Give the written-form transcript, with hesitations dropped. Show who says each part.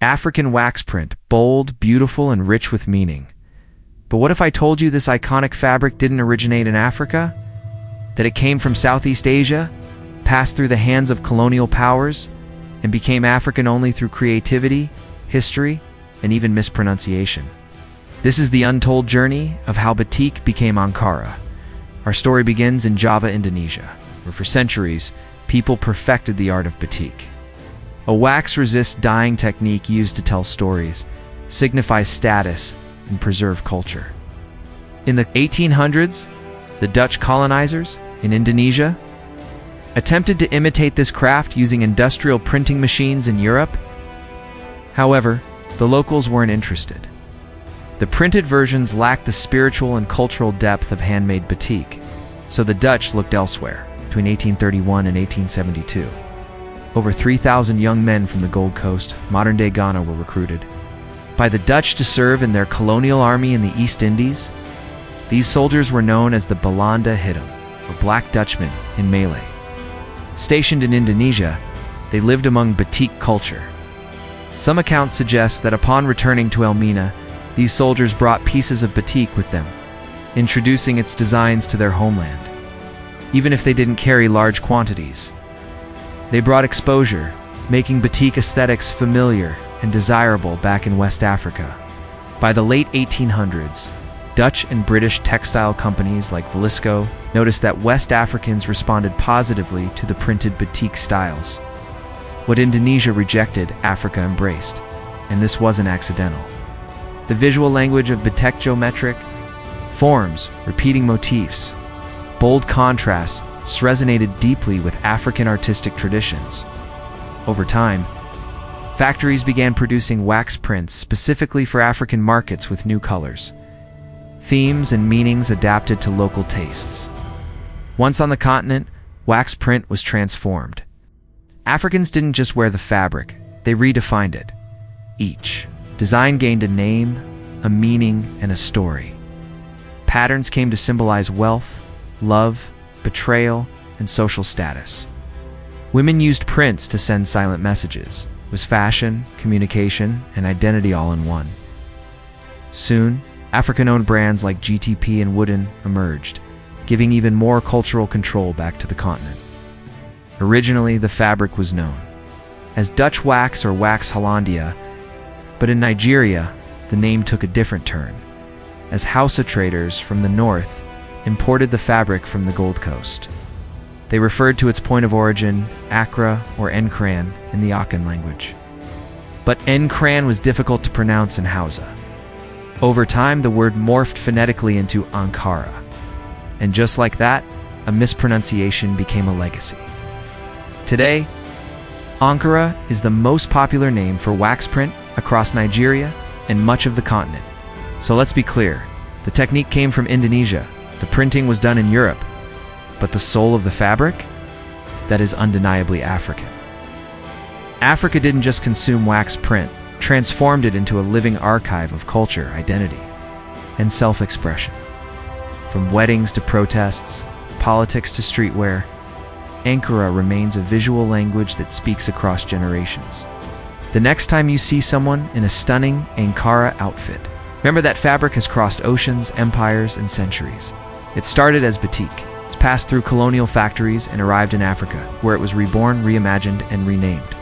Speaker 1: African wax print, bold, beautiful, and rich with meaning. But what if I told you this iconic fabric didn't originate in Africa? That it came from Southeast Asia, passed through the hands of colonial powers, and became African only through creativity, history, and even mispronunciation? This is the untold journey of how batik became Ankara. Our story begins in Java, Indonesia, where for centuries, people perfected the art of batik. A wax-resist dyeing technique used to tell stories, signify status, and preserve culture. In the 1800s, the Dutch colonizers in Indonesia attempted to imitate this craft using industrial printing machines in Europe. However, the locals weren't interested. The printed versions lacked the spiritual and cultural depth of handmade batik, so the Dutch looked elsewhere. Between 1831 and 1872, over 3,000 young men from the Gold Coast, modern-day Ghana, were recruited by the Dutch to serve in their colonial army in the East Indies. These soldiers were known as the Belanda Hitam, or Black Dutchmen in Malay. Stationed in Indonesia, they lived among batik culture. Some accounts suggest that upon returning to Elmina, these soldiers brought pieces of batik with them, introducing its designs to their homeland. Even if they didn't carry large quantities, they brought exposure, making batik aesthetics familiar and desirable back in West Africa. By the late 1800s, Dutch and British textile companies like Vlisco noticed that West Africans responded positively to the printed batik styles. What Indonesia rejected, Africa embraced, and this wasn't accidental. The visual language of batik, geometric forms, repeating motifs, bold contrasts, resonated deeply with African artistic traditions. Over time, factories began producing wax prints specifically for African markets with new colors, themes, and meanings adapted to local tastes. Once on the continent, wax print was transformed. Africans didn't just wear the fabric, they redefined it. Each design gained a name, a meaning, and a story. Patterns came to symbolize wealth, love, betrayal, and social status. Women used prints to send silent messages. It was fashion, communication, and identity all in one. Soon, African-owned brands like GTP and Wooden emerged, giving even more cultural control back to the continent. Originally, the fabric was known as Dutch wax or wax Hollandia, but in Nigeria, the name took a different turn, as Hausa traders from the north imported the fabric from the Gold Coast. They referred to its point of origin, Accra or Ankara, in the Akan language. But Ankara was difficult to pronounce in Hausa. Over time, the word morphed phonetically into Ankara. And just like that, a mispronunciation became a legacy. Today, Ankara is the most popular name for wax print across Nigeria and much of the continent. So let's be clear, the technique came from Indonesia, the printing was done in Europe, but the soul of the fabric? That is undeniably African. Africa didn't just consume wax print, transformed it into a living archive of culture, identity, and self-expression. From weddings to protests, politics to streetwear, Ankara remains a visual language that speaks across generations. The next time you see someone in a stunning Ankara outfit, remember that fabric has crossed oceans, empires, and centuries. It started as batik. It's passed through colonial factories and arrived in Africa, where it was reborn, reimagined, and renamed.